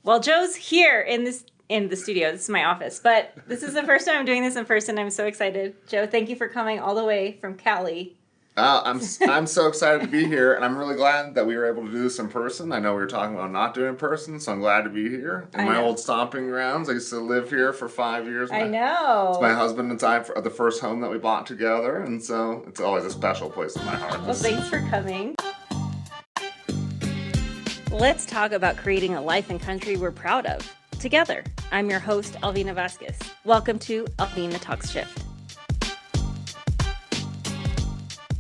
Well, Joe's here in the studio. This is my office, but this is the first time I'm doing this in person. I'm so excited. Joe, thank you for coming all the way from Cali. I'm so excited to be here, and I'm really glad that we were able to do this in person. I know we were talking about not doing it in person, so I'm glad to be here. In my old stomping grounds, I used to live here for 5 years. I know. It's my husband and I, the first home that we bought together, and so it's always a special place in my heart. Well, thanks for coming. Let's talk about creating a life and country we're proud of. Together, I'm your host, Alvina Vasquez. Welcome to Alvina Talks Shift.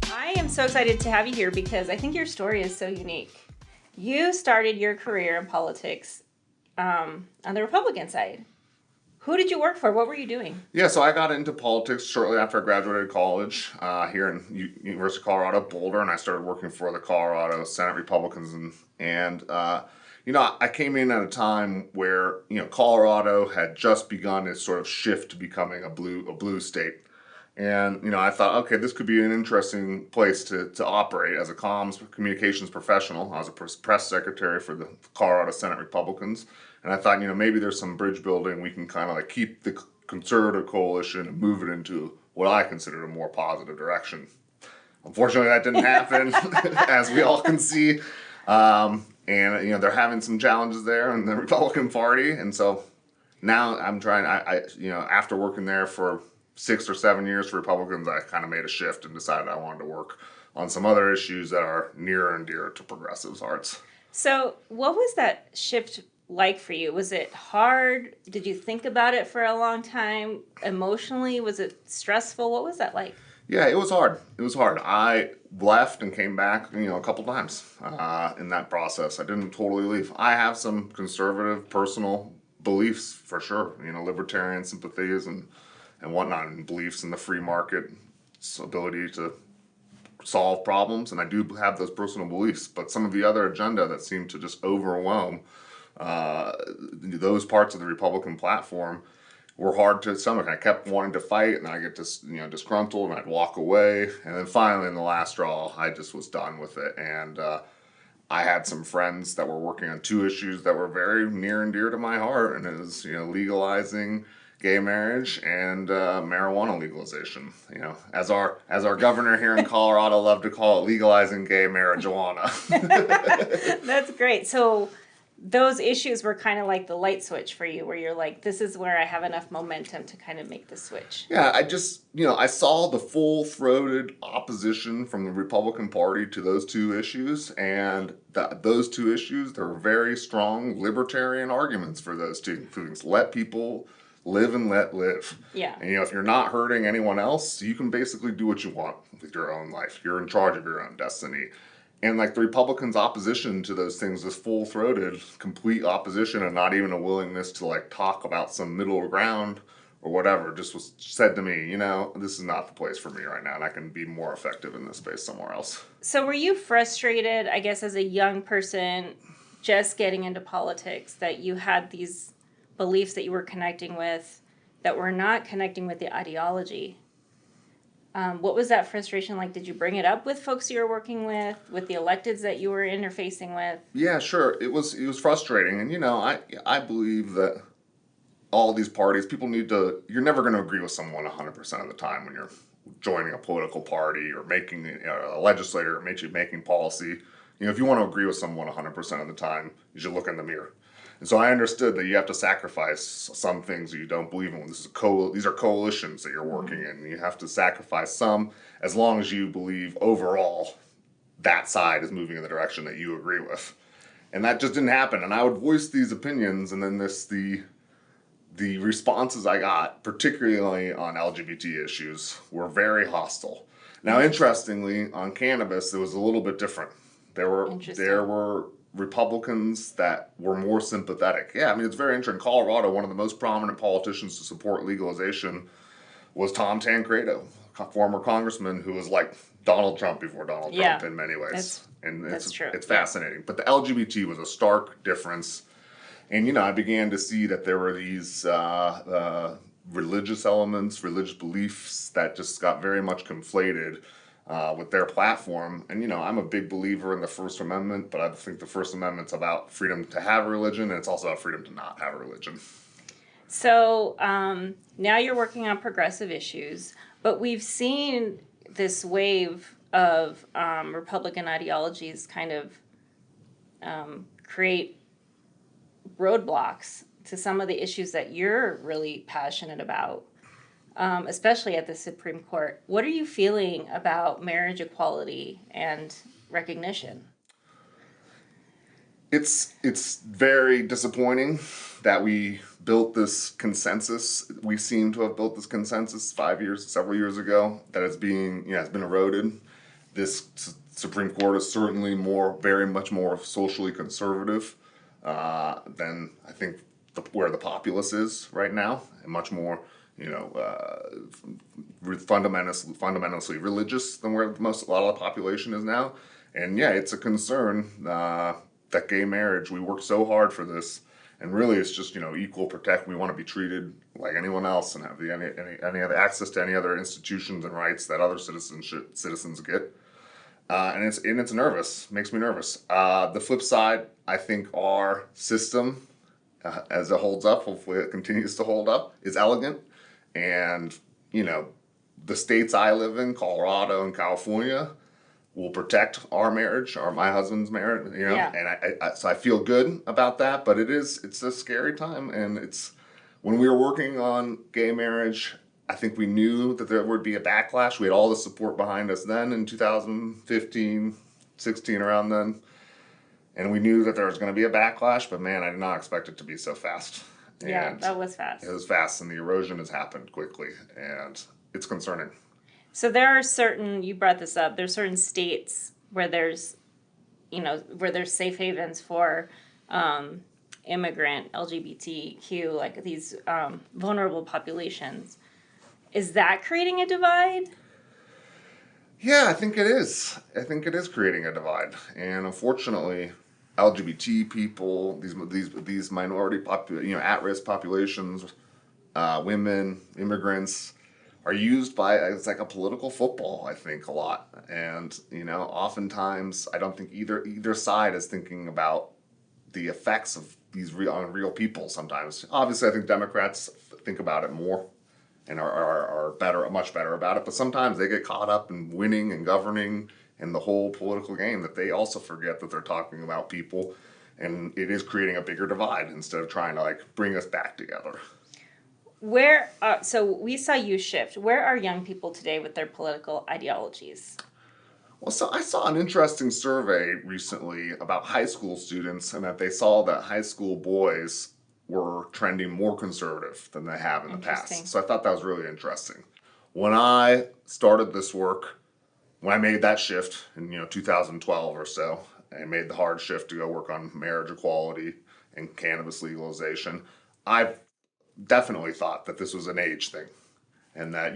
I am so excited to have you here because I think your story is so unique. You started your career in politics on the Republican side. Who did you work for? What were you doing? Yeah, so I got into politics shortly after I graduated college here in University of Colorado, Boulder, and I started working for the Colorado Senate Republicans. And I came in at a time where, Colorado had just begun its sort of shift to becoming a blue state. And, I thought, okay, this could be an interesting place to operate as a communications professional. I was a press secretary for the Colorado Senate Republicans. And I thought, maybe there's some bridge building. We can kind of like keep the conservative coalition and move it into what I considered a more positive direction. Unfortunately, that didn't happen, as we all can see. And they're having some challenges there in the Republican Party. And so now I'm trying, after working there for 6 or 7 years for Republicans, I kind of made a shift and decided I wanted to work on some other issues that are near and dear to progressives' hearts. So what was that shift like for you? Was it hard? Did you think about it for a long time? Emotionally, was it stressful? What was that like? Yeah, it was hard. I left and came back, a couple times in that process. I didn't totally leave. I have some conservative personal beliefs for sure, libertarian sympathies and whatnot, and beliefs in the free market's ability to solve problems. And I do have those personal beliefs, but some of the other agenda that seemed to just overwhelm those parts of the Republican platform were hard to stomach. I kept wanting to fight, and then I get disgruntled, and I'd walk away. And then finally, in the last straw, I just was done with it. And I had some friends that were working on two issues that were very near and dear to my heart, and it was legalizing gay marriage and marijuana legalization. As our governor here in Colorado loved to call it, legalizing gay marijuana. That's great. So those issues were kind of like the light switch for you, where you're like, this is where I have enough momentum to kind of make the switch. Yeah, I just, I saw the full-throated opposition from the Republican Party to those two issues, and those two issues, there were very strong libertarian arguments for those two things. Let people live and let live. Yeah. And, if you're not hurting anyone else, you can basically do what you want with your own life. You're in charge of your own destiny. And like the Republicans' opposition to those things, this full-throated, complete opposition, and not even a willingness to like talk about some middle ground or whatever, just was said to me, this is not the place for me right now, and I can be more effective in this space somewhere else. So were you frustrated, I guess, as a young person just getting into politics, that you had these beliefs that you were connecting with that were not connecting with the ideology? What was that frustration like? Did you bring it up with folks you were working with the electeds that you were interfacing with? Yeah, sure. It was frustrating. And, I believe that all these parties, you're never going to agree with someone 100% of the time when you're joining a political party or making a legislator or making policy. If you want to agree with someone 100% of the time, you should look in the mirror. And so I understood that you have to sacrifice some things that you don't believe in. These are coalitions that you're working in. You have to sacrifice some as long as you believe overall that side is moving in the direction that you agree with. And that just didn't happen. And I would voice these opinions, and then the responses I got, particularly on LGBT issues, were very hostile. Now, interestingly, on cannabis, it was a little bit different. There were Republicans that were more sympathetic. Yeah, it's very interesting. Colorado, one of the most prominent politicians to support legalization was Tom Tancredo, a former congressman who was like Donald Trump before Donald Trump in many ways. That's true. It's fascinating. But the LGBT was a stark difference. And, I began to see that there were these religious elements, religious beliefs that just got very much conflated with their platform. And, I'm a big believer in the First Amendment, but I think the First Amendment's about freedom to have a religion, and it's also about freedom to not have a religion. So now you're working on progressive issues, but we've seen this wave of Republican ideologies kind of create roadblocks to some of the issues that you're really passionate about, especially at the Supreme Court. What are you feeling about marriage equality and recognition? It's very disappointing that we built this consensus. We seem to have built this consensus several years ago, that it's it's been eroded. This Supreme Court is certainly very much more socially conservative than I think where the populace is right now, and much more, fundamentally religious than where a lot of the population is now. And yeah, it's a concern that gay marriage, we worked so hard for this, and really it's just, equal protection. We want to be treated like anyone else and have any other access to any other institutions and rights that other citizens get. And it's makes me nervous. The flip side, I think our system, as it holds up, hopefully it continues to hold up, is elegant. And, the states I live in, Colorado and California, will protect our marriage, or my husband's marriage, Yeah. and so I feel good about that, but it's a scary time. And when we were working on gay marriage, I think we knew that there would be a backlash. We had all the support behind us then in 2015, 16, around then. And we knew that there was going to be a backlash, but man, I did not expect it to be so fast. Yeah, And that was fast. it was fast, and the erosion has happened quickly, and it's concerning. So there are you brought this up, there's certain states where there's safe havens for immigrant LGBTQ, like these vulnerable populations. Is that creating a divide? Yeah, I think it is. I think it is creating a divide, and unfortunately, LGBT people, these minority at-risk populations, women, immigrants, are used it's like a political football, I think, a lot. And, oftentimes I don't think either side is thinking about the effects of these on real people sometimes. Obviously, I think Democrats think about it more and are much better about it, but sometimes they get caught up in winning and governing and the whole political game, that they also forget that they're talking about people, and it is creating a bigger divide instead of trying to bring us back together. So we saw you shift. Where are young people today with their political ideologies? Well, so I saw an interesting survey recently about high school students, and that they saw that high school boys were trending more conservative than they have in the past. So I thought that was really interesting. When I started this work, when I made that shift in 2012 or so, and made the hard shift to go work on marriage equality and cannabis legalization, I definitely thought that this was an age thing, and that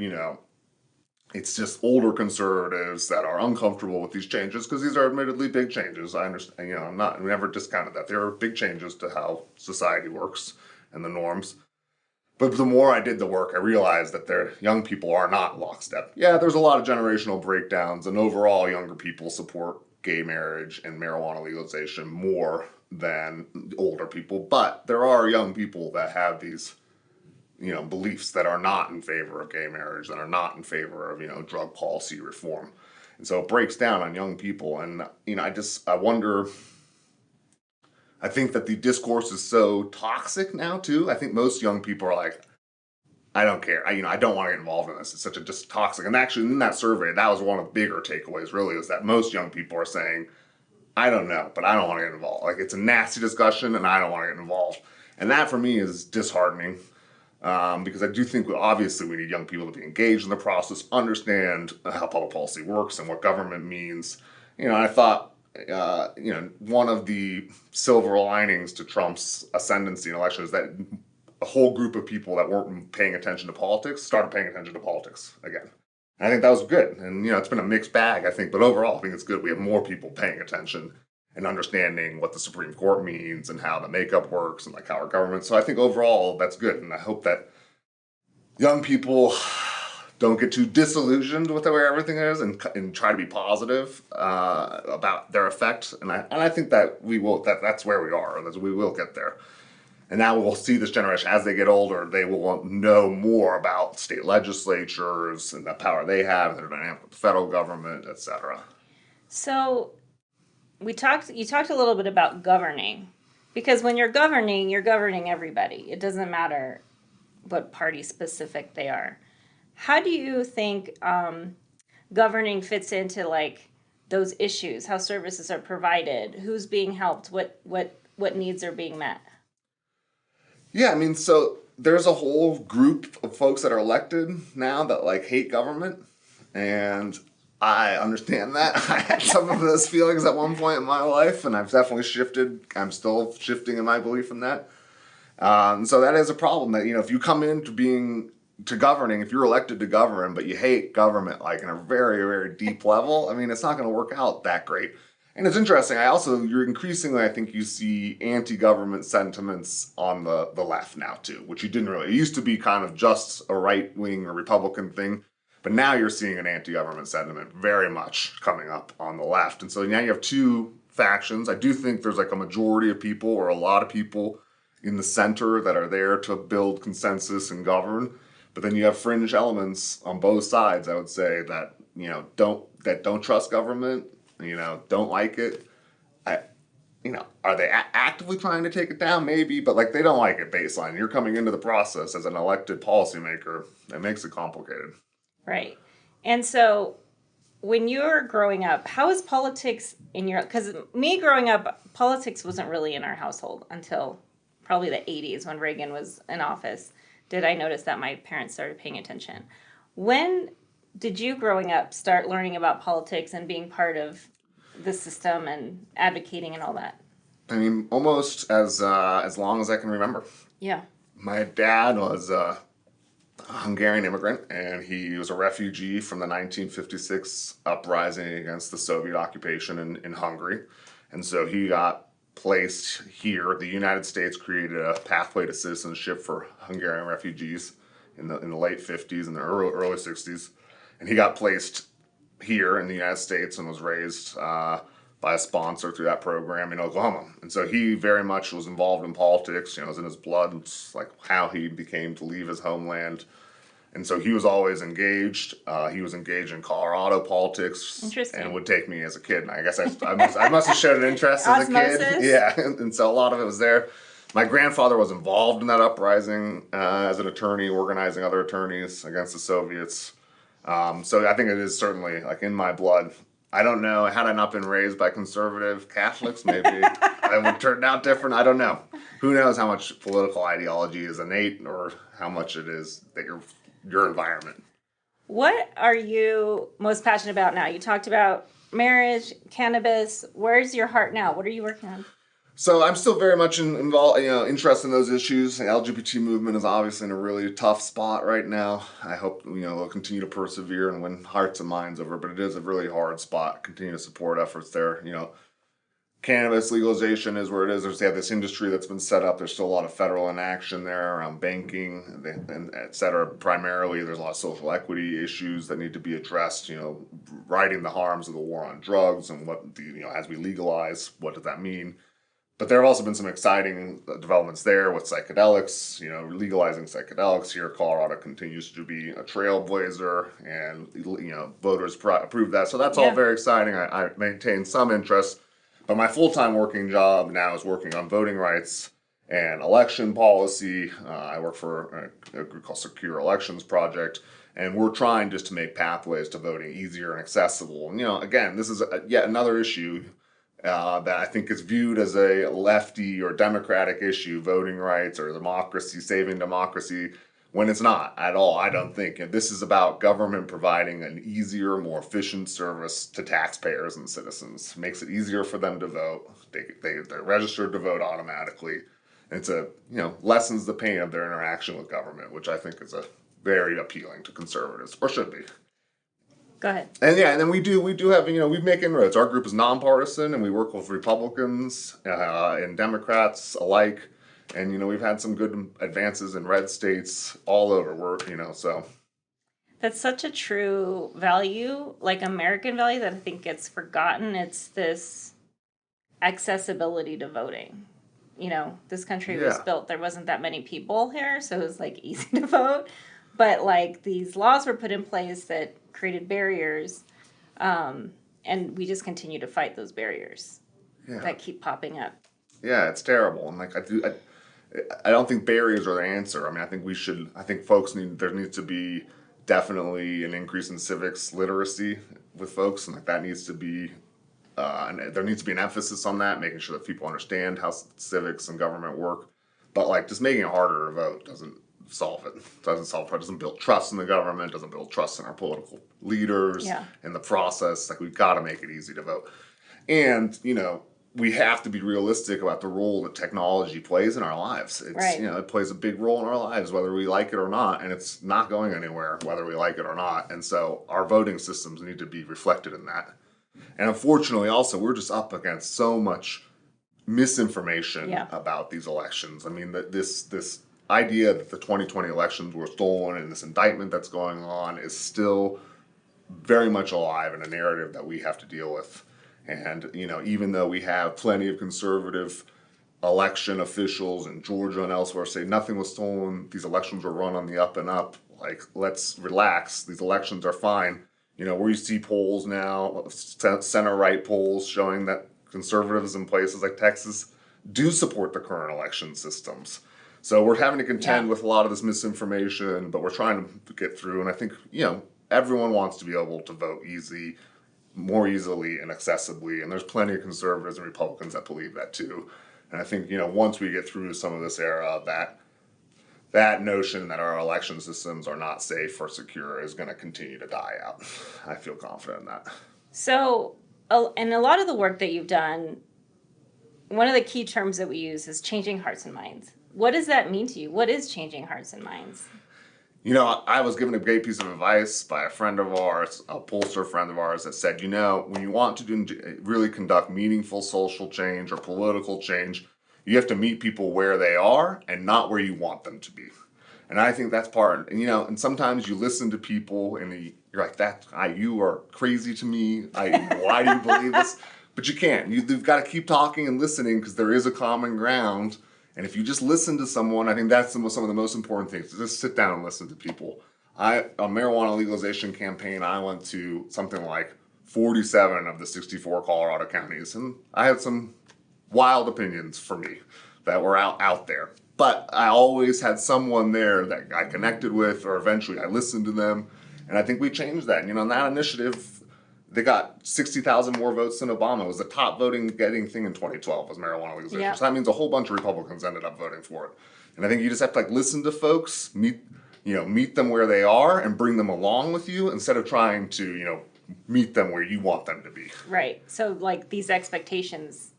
it's just older conservatives that are uncomfortable with these changes, because these are admittedly big changes. I understand, I never discounted that. There are big changes to how society works and the norms. But the more I did the work, I realized that young people are not lockstep. Yeah, there's a lot of generational breakdowns, and overall younger people support gay marriage and marijuana legalization more than older people. But there are young people that have these beliefs that are not in favor of gay marriage, that are not in favor of, drug policy reform. And so it breaks down on young people. And, I wonder, I think that the discourse is so toxic now too. I think most young people are like, I don't care. I don't want to get involved in this. It's such a just toxic. And actually in that survey, that was one of the bigger takeaways really, is that most young people are saying, I don't know, but I don't want to get involved. It's a nasty discussion and I don't want to get involved. And that for me is disheartening. Because I do think obviously we need young people to be engaged in the process, understand how public policy works and what government means. I thought, one of the silver linings to Trump's ascendancy in election is that a whole group of people that weren't paying attention to politics started paying attention to politics again. And I think that was good. And, it's been a mixed bag, I think, but overall I think it's good. We have more people paying attention and understanding what the Supreme Court means and how the makeup works and how our government. So I think overall that's good, and I hope that young people don't get too disillusioned with the way everything is, and try to be positive about their effect. And I think that we will. That's where we are. We will get there. And now we'll see this generation as they get older. They will know more about state legislatures and the power they have, and their dynamic with the federal government, etc. So you talked a little bit about governing, because when you're governing everybody. It doesn't matter what party specific they are. How do you think governing fits into like those issues? How services are provided? Who's being helped? What needs are being met? Yeah, I mean, so there's a whole group of folks that are elected now that like hate government, and I understand that. I had some of those feelings at one point in my life, and I've definitely shifted. I'm still shifting in my belief in that. So that is a problem. That if you come into governing, if you're elected to govern, but you hate government like in a very, very deep level, I mean, it's not going to work out that great. And it's interesting. You're increasingly, I think you see anti-government sentiments on the left now too, which you didn't really. It used to be kind of just a right-wing or Republican thing, but now you're seeing an anti-government sentiment very much coming up on the left. And so now you have two factions. I do think there's like a majority of people or a lot of people in the center that are there to build consensus and govern. But then you have fringe elements on both sides, I would say, that don't trust government, don't like it. Are they actively trying to take it down? Maybe, but like they don't like it baseline. You're coming into the process as an elected policymaker. It makes it complicated. Right. And so when you were growing up, how was politics in your, because me growing up, politics wasn't really in our household until probably the 80s when Reagan was in office. Did I notice that my parents started paying attention? When did you growing up start learning about politics and being part of the system and advocating and all that? I mean, almost as long as I can remember. Yeah. My dad was a Hungarian immigrant, and he was a refugee from the 1956 uprising against the Soviet occupation in Hungary. And so he got placed here. The United States created a pathway to citizenship for Hungarian refugees in the late 50s and the early 60s. And he got placed here in the United States and was raised by a sponsor through that program in Oklahoma. And so he very much was involved in politics. It was in his blood. It's like how he became to leave his homeland. And so he was always engaged. He was engaged in Colorado politics. Interesting. And would take me as a kid. And I guess I must have showed an interest as a kid. Yeah. And so a lot of it was there. My grandfather was involved in that uprising as an attorney, organizing other attorneys against the Soviets. So I think it is certainly like in my blood. I don't know. Had I not been raised by conservative Catholics, maybe I would turn out different. I don't know. Who knows how much political ideology is innate or how much it is that your environment. What are you most passionate about now? You talked about marriage, cannabis. Where's your heart now? What are you working on? So I'm still very much involved, interested in those issues. The LGBT movement is obviously in a really tough spot right now. I hope, they'll continue to persevere and win hearts and minds over, but it is a really hard spot. Continue to support efforts there. Cannabis legalization is where it is. There's this industry that's been set up. There's still a lot of federal inaction there around banking and et cetera. Primarily, there's a lot of social equity issues that need to be addressed. Righting the harms of the war on drugs and what as we legalize, what does that mean? But there have also been some exciting developments there with psychedelics, legalizing psychedelics here. Colorado continues to be a trailblazer and, voters approve that. So that's all very exciting. I maintain some interest. But my full-time working job now is working on voting rights and election policy. I work for a group called Secure Elections Project. And we're trying just to make pathways to voting easier and accessible. And, again, this is yet another issue that I think is viewed as a lefty or democratic issue, voting rights or democracy, saving democracy, when it's not at all. I don't think. This is about government providing an easier, more efficient service to taxpayers and citizens. Makes it easier for them to vote. They're registered to vote automatically. It's lessens the pain of their interaction with government, which I think is very appealing to conservatives, or should be. Go ahead. And then we do have, we make inroads. Our group is nonpartisan, and we work with Republicans and Democrats alike. And, we've had some good advances in red states all over. So. That's such a true value, like American value, that I think gets forgotten. It's this accessibility to voting. You know, this country was Yeah. built, there wasn't that many people here, so it was like easy to vote. But like these laws were put in place that created barriers, and we just continue to fight those barriers Yeah. that keep popping up. Yeah, it's terrible. And like I don't think barriers are the answer. I mean, I think we should. I think folks need. There needs to be definitely an increase in civics literacy with folks, and like that needs to be. And there needs to be an emphasis on that, making sure that people understand how civics and government work. But like just making it harder to vote doesn't solve it. Doesn't solve it. Doesn't build trust in the government. Doesn't build trust in our political leaders. Yeah. In the process, like we've got to make it easy to vote. And we have to be realistic about the role that technology plays in our lives. It's Right. It plays a big role in our lives whether we like it or not, and it's not going anywhere whether we like it or not. And so our voting systems need to be reflected in that. And unfortunately also we're just up against so much misinformation Yeah. about these elections. I mean this idea that the 2020 elections were stolen and this indictment that's going on is still very much alive in a narrative that we have to deal with. And, even though we have plenty of conservative election officials in Georgia and elsewhere say nothing was stolen, these elections were run on the up and up, like, let's relax, these elections are fine. Where you see polls now, center-right polls showing that conservatives in places like Texas do support the current election systems. So we're having to contend with a lot of this misinformation, but we're trying to get through. And I think, everyone wants to be able to vote more easily and accessibly, and there's plenty of conservatives and Republicans that believe that too. And I think once we get through some of this era, that notion that our election systems are not safe or secure is going to continue to die out. I feel confident in that. So, and a lot of the work that you've done, one of the key terms that we use is changing hearts and minds. What does that mean to you? What is changing hearts and minds? I was given a great piece of advice by a friend of ours, a pollster friend of ours, that said, when you want to really conduct meaningful social change or political change, you have to meet people where they are and not where you want them to be. And I think that's part. And and sometimes you listen to people and you're like, you are crazy to me. Why do you believe this? But you can't. You've got to keep talking and listening because there is a common ground. And if you just listen to someone, I think that's some of the most important things. Just sit down and listen to people. A marijuana legalization campaign, I went to something like 47 of the 64 Colorado counties, and I had some wild opinions for me that were out there. But I always had someone there that I connected with, or eventually I listened to them, and I think we changed that. In that initiative, they got 60,000 more votes than Obama. It was the top getting thing in 2012 was marijuana legalization. Yeah. So that means a whole bunch of Republicans ended up voting for it. And I think you just have to listen to folks, meet them where they are, and bring them along with you instead of trying to meet them where you want them to be. Right. So like these expectations,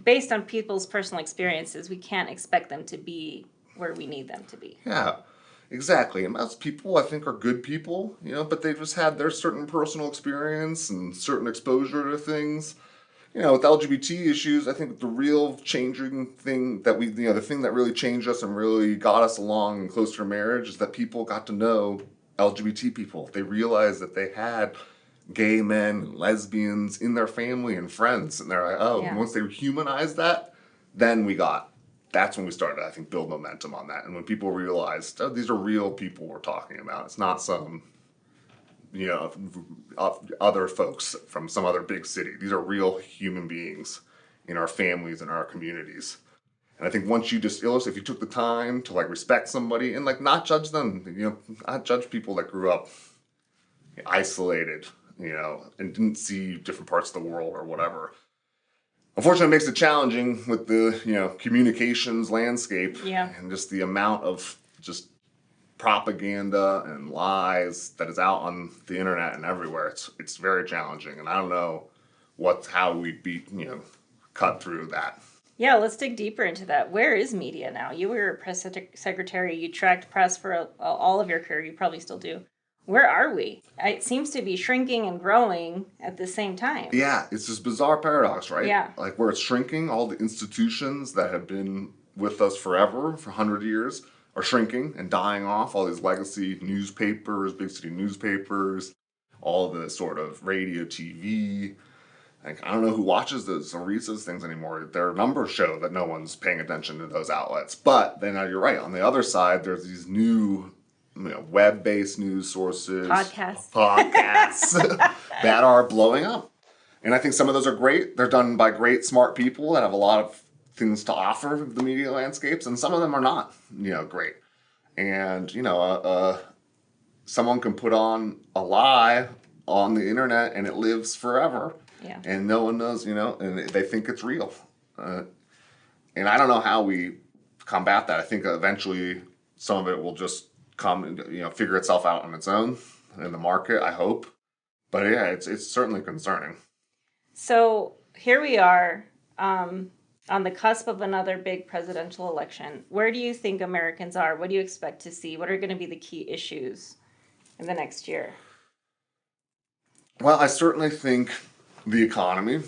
based on people's personal experiences, we can't expect them to be where we need them to be. Yeah. Exactly. And most people, I think, are good people, but they just had their certain personal experience and certain exposure to things. With LGBT issues, I think the real changing thing that the thing that really changed us and really got us along and closer to marriage is that people got to know LGBT people. They realized that they had gay men and lesbians in their family and friends. And they're like, once they humanized that, then that's when we started, I think, build momentum on that. And when people realized, these are real people we're talking about. It's not some, other folks from some other big city. These are real human beings in our families and our communities. And I think once you just illustrate, if you took the time to respect somebody and not judge them, not judge people that grew up isolated, and didn't see different parts of the world or whatever. Unfortunately, it makes it challenging with the communications landscape and just the amount of just propaganda and lies that is out on the internet and everywhere. It's very challenging, and I don't know how we cut through that. Yeah, let's dig deeper into that. Where is media now? You were a press secretary. You tracked press for all of your career. You probably still do. Where are we? It seems to be shrinking and growing at the same time. Yeah, it's this bizarre paradox, right? Yeah. Where it's shrinking, all the institutions that have been with us forever, for 100 years, are shrinking and dying off. All these legacy newspapers, big city newspapers, all the sort of radio, TV. Like, I don't know who watches those or reads those things anymore. Their numbers show that no one's paying attention to those outlets. But then you're right. On the other side, there's these new, web-based news sources, podcasts that are blowing up. And I think some of those are great. They're done by great, smart people that have a lot of things to offer the media landscapes, and some of them are not, great. And someone can put on a lie on the internet, and it lives forever. Yeah. And no one knows, and they think it's real. And I don't know how we combat that. I think eventually some of it will just come and, figure itself out on its own in the market, I hope. But yeah, it's certainly concerning. So here we are on the cusp of another big presidential election. Where do you think Americans are? What do you expect to see? What are going to be the key issues in the next year? Well, I certainly think the economy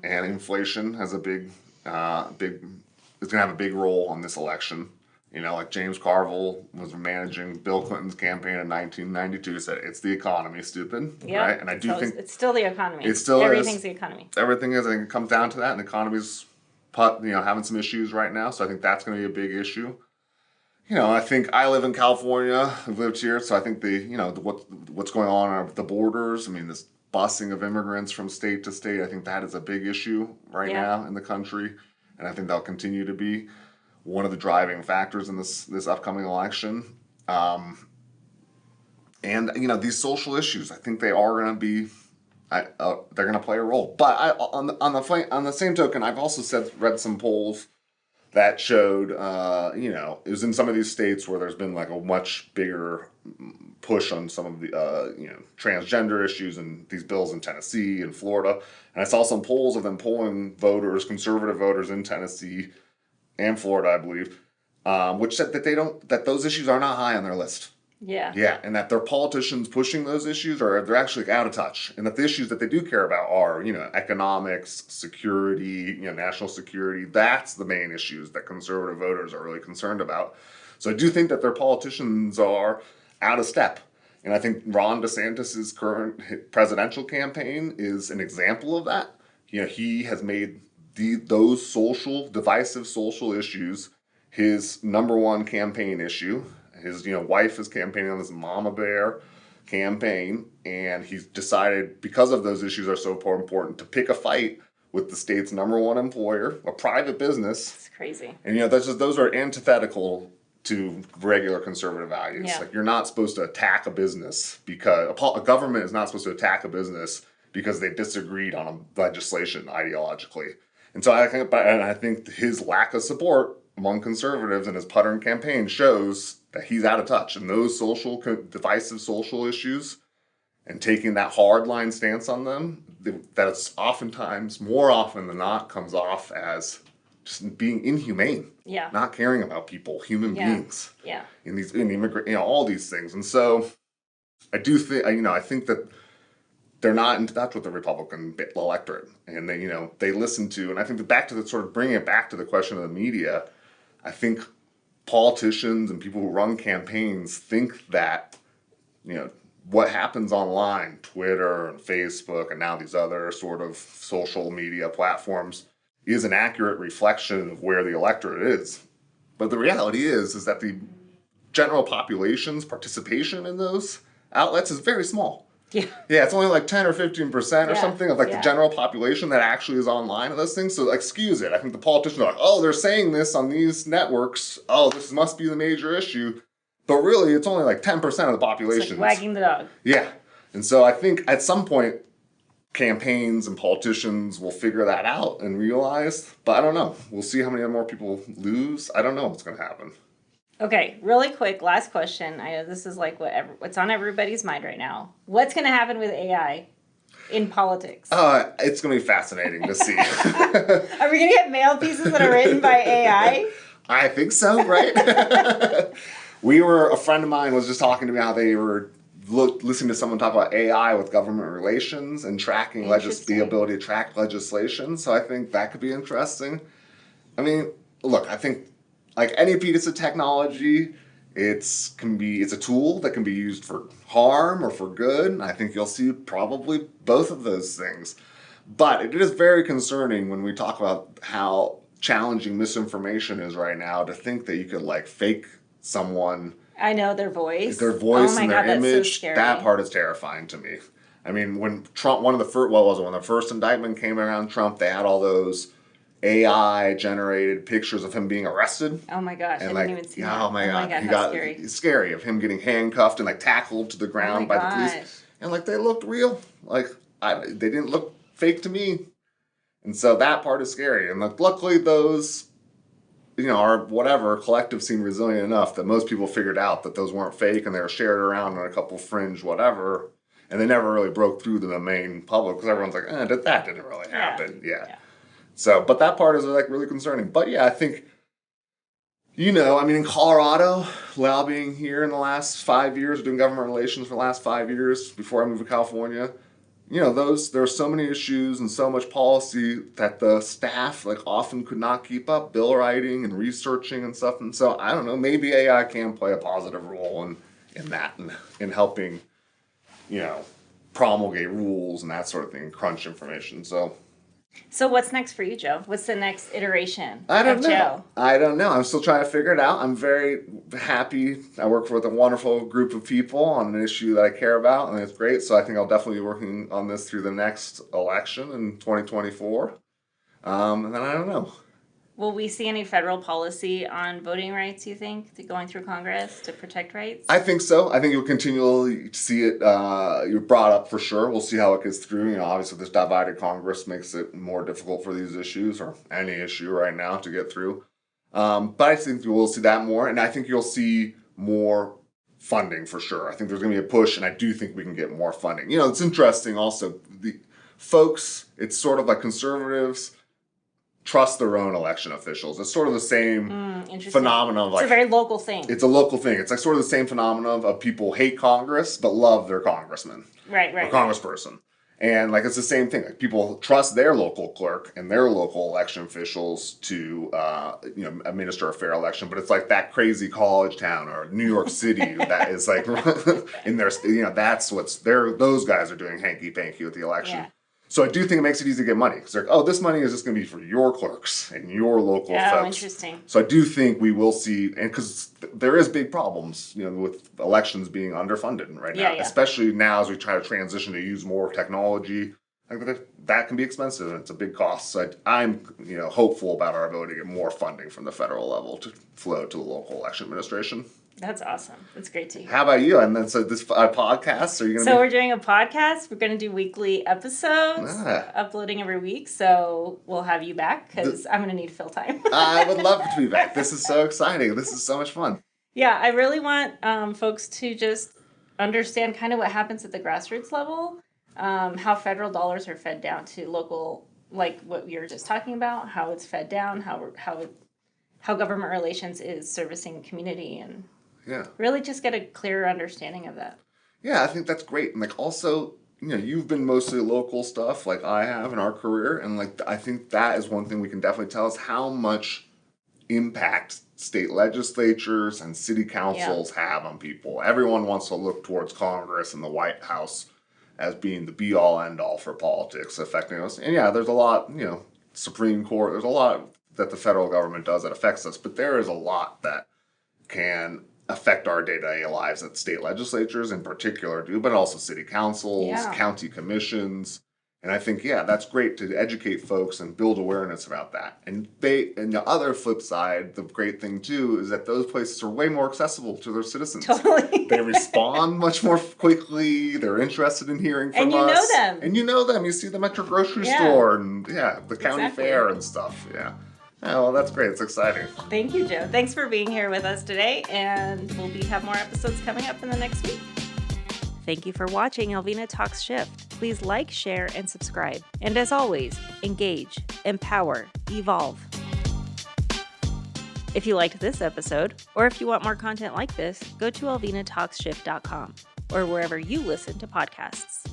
and inflation has a is going to have a big role on this election. Like James Carville was managing Bill Clinton's campaign in 1992, said it's the economy, stupid. Yep. Right? And I do think it's still the economy. It still Everything's is. the economy. Everything is. I think it comes down to that, and the economy's having some issues right now. So I think that's going to be a big issue. I think I live in California. I've lived here, so I think what's going on at the borders. I mean, this busing of immigrants from state to state. I think that is a big issue right now in the country, and I think that'll continue to be one of the driving factors in this upcoming election. And these social issues, I think they are going to be, they're going to play a role. But on the same token, I've also read some polls that showed, it was in some of these states where there's been like a much bigger push on some of the, transgender issues and these bills in Tennessee and Florida. And I saw some polls of them polling conservative voters in Tennessee and Florida, I believe, which said that those issues are not high on their list. Yeah. Yeah, and that their politicians pushing those issues they're actually out of touch. And that the issues that they do care about are, economics, security, national security. That's the main issues that conservative voters are really concerned about. So I do think that their politicians are out of step. And I think Ron DeSantis' current presidential campaign is an example of that. He has made those divisive social issues his number one campaign issue. His wife is campaigning on this Mama Bear campaign, and he's decided, because of those issues are so important, to pick a fight with the state's number one employer, a private business. It's crazy. And those are antithetical to regular conservative values. Yeah. Like, you're not supposed to attack a business because a government is not supposed to attack a business because they disagreed on a legislation ideologically. And so I think his lack of support among conservatives in his Puttern campaign shows that he's out of touch. And those divisive social issues and taking that hardline stance on them, that's oftentimes, more often than not, comes off as just being inhumane. Yeah. Not caring about people, human beings. Yeah. In all these things. And so I do think, I think that they're not in touch with the Republican electorate, and they listen to, and I think bringing it back to the question of the media, I think politicians and people who run campaigns think that, what happens online, Twitter and Facebook and now these other sort of social media platforms, is an accurate reflection of where the electorate is. But the reality is that the general population's participation in those outlets is very small. Yeah. Yeah, it's only like 10 or 15% or something of the general population that actually is online and those things. So excuse it. I think the politicians are like, oh, they're saying this on these networks. Oh, this must be the major issue. But really, it's only like 10% of the population. It's like wagging the dog. Yeah. And so I think at some point, campaigns and politicians will figure that out and realize. But I don't know. We'll see how many more people lose. I don't know what's going to happen. Okay, really quick, last question. I know this is like what's on everybody's mind right now. What's going to happen with AI in politics? It's going to be fascinating to see. Are we going to get mail pieces that are written by AI? I think so, right? A friend of mine was just talking to me how they were listening to someone talk about AI with government relations and tracking the ability to track legislation. So I think that could be interesting. I mean, look, I think like any piece of technology, it's a tool that can be used for harm or for good. And I think you'll see probably both of those things. But it is very concerning when we talk about how challenging misinformation is right now, to think that you could like fake someone, I know their voice. and my their God, that's so image. scary. That part is terrifying to me. I mean, when Trump, when the first indictment came around Trump, they had all those AI generated pictures of him being arrested. Oh my gosh, And I like, didn't even see yeah, that. oh my God, How scary. It's scary of him getting handcuffed and like tackled to the ground by the police, and like they looked real, like they didn't look fake to me, and so that part is scary. And like, luckily those, our whatever collective seemed resilient enough that most people figured out that those weren't fake, and they were shared around in a couple fringe whatever, and they never really broke through to the main public because everyone's like, that didn't really happen. Yeah. So, but that part is like really concerning. But yeah, I think, in Colorado, lobbying here in the last 5 years, doing government relations for the last 5 years before I moved to California, there are so many issues and so much policy that the staff like often could not keep up, bill writing and researching and stuff. And so I don't know, maybe AI can play a positive role in that, and in helping, promulgate rules and that sort of thing, crunch information. So what's next for you, Joe? What's the next iteration I don't know. Joe? I don't know. I'm still trying to figure it out. I'm very happy. I work with a wonderful group of people on an issue that I care about, and it's great. So I think I'll definitely be working on this through the next election in 2024. And then I don't know. Will we see any federal policy on voting rights, you think, going through Congress to protect rights? I think so. I think you'll continually see it. You're brought up for sure. We'll see how it gets through. Obviously this divided Congress makes it more difficult for these issues, or any issue right now, to get through. But I think we'll see that more. And I think you'll see more funding for sure. I think there's going to be a push, and I do think we can get more funding. It's interesting also. The folks, it's sort of like conservatives trust their own election officials. It's sort of the same phenomenon. It's a very local thing. It's a local thing. It's like sort of the same phenomenon of people hate Congress but love their congressman. Right. Or congressperson. And like, it's the same thing. Like, people trust their local clerk and their local election officials to, administer a fair election. But it's like that crazy college town or New York City that is like in their, that's those guys are doing hanky panky with the election. Yeah. So I do think it makes it easy to get money. Because they're like, this money is just going to be for your clerks and your local folks. Oh, interesting. So I do think we will see, and because there is big problems, with elections being underfunded right now, especially now as we try to transition to use more technology. I think that can be expensive, and it's a big cost. So I'm hopeful about our ability to get more funding from the federal level to flow to the local election administration. That's awesome. That's great to hear. How about you? And then, so this podcast, are you going to we're doing a podcast. We're going to do weekly episodes, uploading every week. So we'll have you back, because I'm going to need to fill time. I would love to be back. This is so exciting. This is so much fun. Yeah, I really want folks to just understand kind of what happens at the grassroots level, how federal dollars are fed down to local, like what we were just talking about, how it's fed down, how government relations is servicing community, and really just get a clearer understanding of that. Yeah, I think that's great. And like, also, you've been mostly local stuff like I have in our career. And like, I think that is one thing we can definitely tell us how much impact state legislatures and city councils have on people. Everyone wants to look towards Congress and the White House as being the be all end all for politics affecting us. And there's a lot, Supreme Court, there's a lot that the federal government does that affects us, but there is a lot that can affect our day-to-day lives that state legislatures in particular do, but also city councils, county commissions. And I think, that's great to educate folks and build awareness about that. And the other flip side, the great thing too, is that those places are way more accessible to their citizens. Totally. They respond much more quickly. They're interested in hearing from us. And you know them. And you know them. You see them at your grocery store and the county fair and stuff. Yeah. Oh, well, that's great. It's exciting. Thank you, Joe. Thanks for being here with us today, and we'll have more episodes coming up in the next week. Thank you for watching Alvina Talks Shift. Please like, share, and subscribe. And as always, engage, empower, evolve. If you liked this episode, or if you want more content like this, go to alvinatalkshift.com or wherever you listen to podcasts.